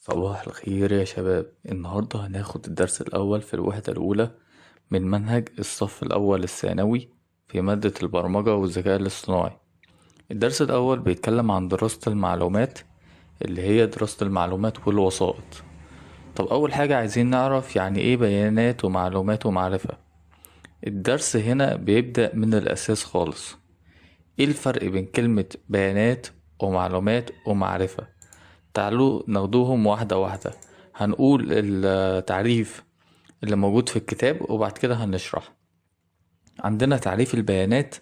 صباح الخير يا شباب. النهاردة هناخد الدرس الأول في الوحدة الأولى من منهج الصف الأول الثانوي في مادة البرمجة والذكاء الاصطناعي. الدرس الأول بيتكلم عن دراسة المعلومات، اللي هي دراسة المعلومات والوسائط. طب أول حاجة عايزين نعرف يعني إيه بيانات ومعلومات ومعرفة. الدرس هنا بيبدأ من الأساس خالص. إيه الفرق بين كلمة بيانات ومعلومات ومعرفة؟ تعالوا ناخدوهم واحدة واحدة. هنقول التعريف اللي موجود في الكتاب وبعد كده هنشرح. عندنا تعريف البيانات: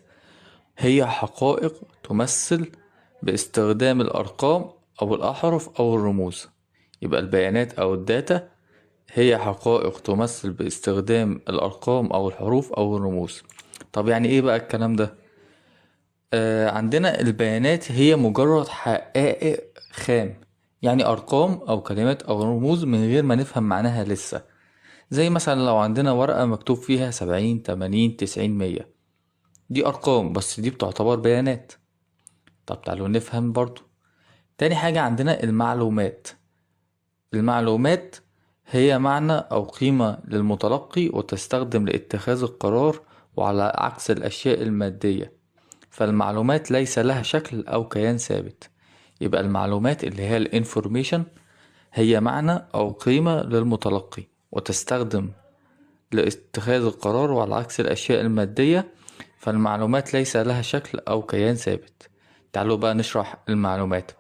هي حقائق تمثل باستخدام الأرقام أو الأحرف أو الرموز. يبقى البيانات أو الداتا هي حقائق تمثل باستخدام الأرقام أو الحروف أو الرموز. طب يعني إيه بقى الكلام ده؟ عندنا البيانات هي مجرد حقائق خام، يعني أرقام أو كلمات أو رموز من غير ما نفهم معناها لسه. زي مثلا لو عندنا ورقة مكتوب فيها 70 80 90 100، دي أرقام بس دي بتعتبر بيانات. طب تعالوا نفهم برضو. تاني حاجة عندنا المعلومات. المعلومات هي معنى أو قيمة للمتلقي وتستخدم لاتخاذ القرار، وعلى عكس الأشياء المادية فالمعلومات ليس لها شكل أو كيان ثابت. يبقى المعلومات اللي هي الانفورميشن هي معنى أو قيمة للمتلقي وتستخدم لاتخاذ القرار، وعلى عكس الأشياء المادية فالمعلومات ليس لها شكل أو كيان ثابت. تعالوا بقى نشرح المعلومات.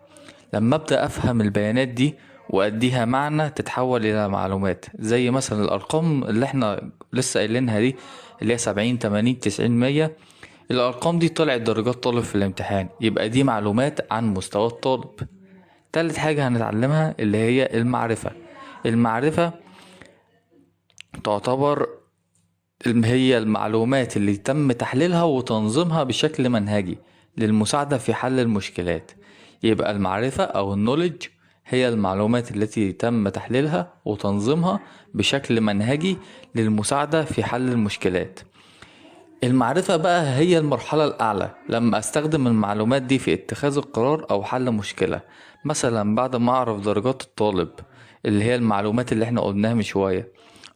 لما أبدأ أفهم البيانات دي وأديها معنى تتحول إلى معلومات، زي مثلا الأرقام اللي احنا لسه قايلينها دي، اللي هي 70 80 90 100. الأرقام دي طلعت درجات طالب في الامتحان، يبقى دي معلومات عن مستوى الطالب. تالت حاجة هنتعلمها اللي هي المعرفة. المعرفة تعتبر هي المعلومات اللي تم تحليلها وتنظيمها بشكل منهجي للمساعدة في حل المشكلات. يبقى المعرفة أو النولج هي المعلومات التي تم تحليلها وتنظيمها بشكل منهجي للمساعدة في حل المشكلات. المعرفة بقى هي المرحلة الأعلى لما أستخدم المعلومات دي في اتخاذ القرار أو حل مشكلة. مثلا بعد ما أعرف درجات الطالب، اللي هي المعلومات اللي احنا قلناها من شوية،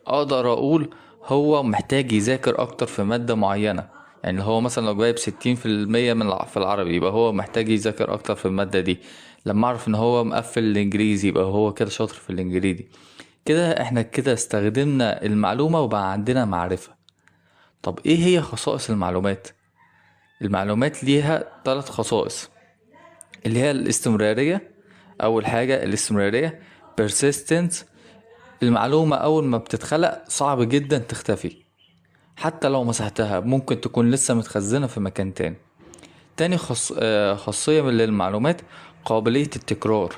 أقدر أقول هو محتاج يذاكر أكتر في مادة معينة. يعني هو مثلا لو جايب 60% في العربي يبقى هو محتاج يذاكر أكتر في المادة دي. لما أعرف إن هو مقفل الإنجليزي يبقى هو كده شاطر في الإنجليزي. كده احنا كده استخدمنا المعلومة وبقى عندنا معرفة. طب ايه هي خصائص المعلومات؟ المعلومات ليها 3 خصائص، اللي هي الاستمرارية. اول حاجة الاستمرارية persistence. المعلومة اول ما بتتخلق صعب جدا تختفي، حتى لو مسحتها ممكن تكون لسه متخزنة في مكان تاني. تاني خاصية من المعلومات قابلية التكرار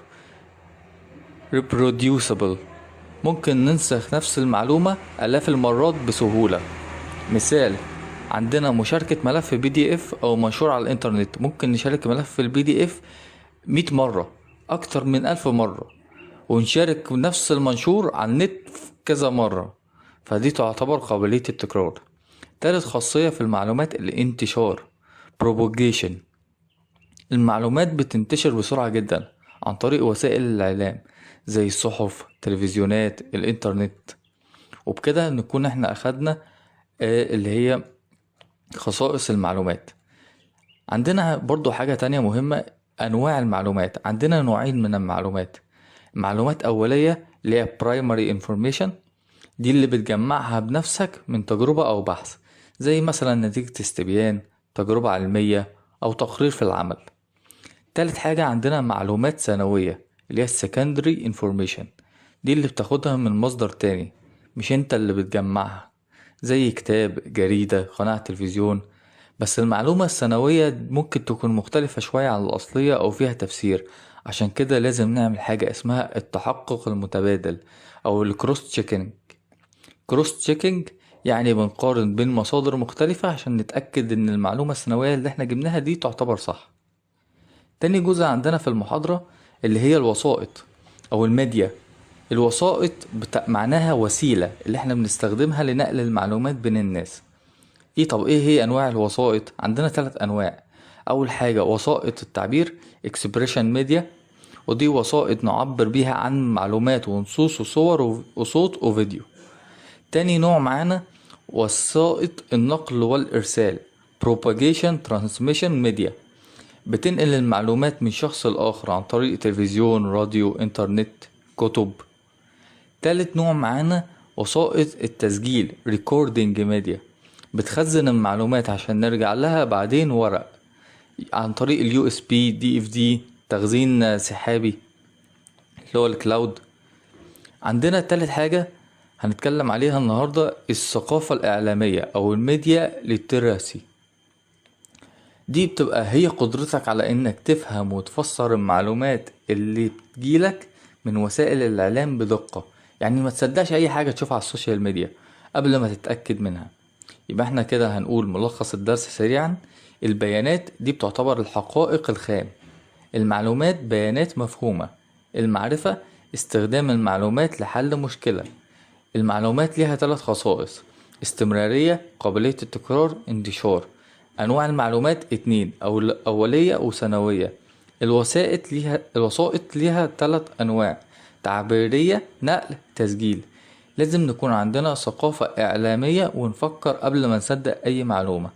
reproducible. ممكن ننسخ نفس المعلومة آلاف المرات بسهولة. مثال: عندنا مشاركة ملف PDF أو منشور على الإنترنت، ممكن نشارك ملف الPDF 100 مرة، أكتر من 1000 مرة، ونشارك نفس المنشور على النت كذا مرة. فدي تعتبر قابلية التكرار. تالت خاصية في المعلومات الانتشار propagation. المعلومات بتنتشر بسرعة جدا عن طريق وسائل الإعلام زي الصحف، تلفزيونات، الإنترنت. وبكده نكون احنا أخدنا اللي هي خصائص المعلومات. عندنا برضو حاجة تانية مهمة، أنواع المعلومات. عندنا نوعين من المعلومات: معلومات أولية اللي هي primary information، دي اللي بتجمعها بنفسك من تجربة أو بحث، زي مثلا نتيجة استبيان، تجربة علمية، أو تقرير في العمل. تالت حاجة عندنا معلومات ثانوية اللي هي secondary information، دي اللي بتاخدها من مصدر تاني مش انت اللي بتجمعها، زي كتاب، جريدة، قناة تلفزيون. بس المعلومة الثانوية ممكن تكون مختلفة شوية عن الأصلية أو فيها تفسير. عشان كده لازم نعمل حاجة اسمها التحقق المتبادل أو الكروس تشيكينج. كروس تشيكينج يعني بنقارن بين مصادر مختلفة عشان نتأكد ان المعلومة الثانوية اللي احنا جبناها دي تعتبر صح. تاني جزء عندنا في المحاضرة اللي هي الوسائط أو الميديا. الوسائط معناها وسيلة اللي احنا بنستخدمها لنقل المعلومات بين الناس. طب ايه هي انواع الوسائط؟ عندنا 3 انواع. اول حاجة وسائط التعبير expression media، ودي وسائط نعبر بيها عن معلومات ونصوص وصور وصوت وفيديو. تاني نوع معانا وسائط النقل والإرسال propagation transmission media، بتنقل المعلومات من شخص لآخر عن طريق تلفزيون، راديو، انترنت، كتب. تالت نوع معانا وسائط التسجيل recording media، بتخزن المعلومات عشان نرجع لها بعدين ورق عن طريق اليو اس بي، دي اف دي، تخزين سحابي اللي هو الكلاود. عندنا تالت حاجة هنتكلم عليها النهاردة الثقافة الإعلامية أو الميديا ليتراسي. دي بتبقى هي قدرتك على إنك تفهم وتفسر المعلومات اللي بتجيلك من وسائل الإعلام بدقة. يعني ما تصدقش أي حاجة تشوفها على السوشيال ميديا قبل ما تتأكد منها. يبقى احنا كده هنقول ملخص الدرس سريعا: البيانات دي بتعتبر الحقائق الخام، المعلومات بيانات مفهومة، المعرفة استخدام المعلومات لحل مشكلة. المعلومات ليها 3 خصائص: استمرارية، قابلية التكرار، انتشار. أنواع المعلومات 2: أولية وثانوية. الوسائط ليها 3 أنواع: تعبيرية، نقل، تسجيل. لازم نكون عندنا ثقافة إعلامية ونفكر قبل ما نصدق أي معلومة.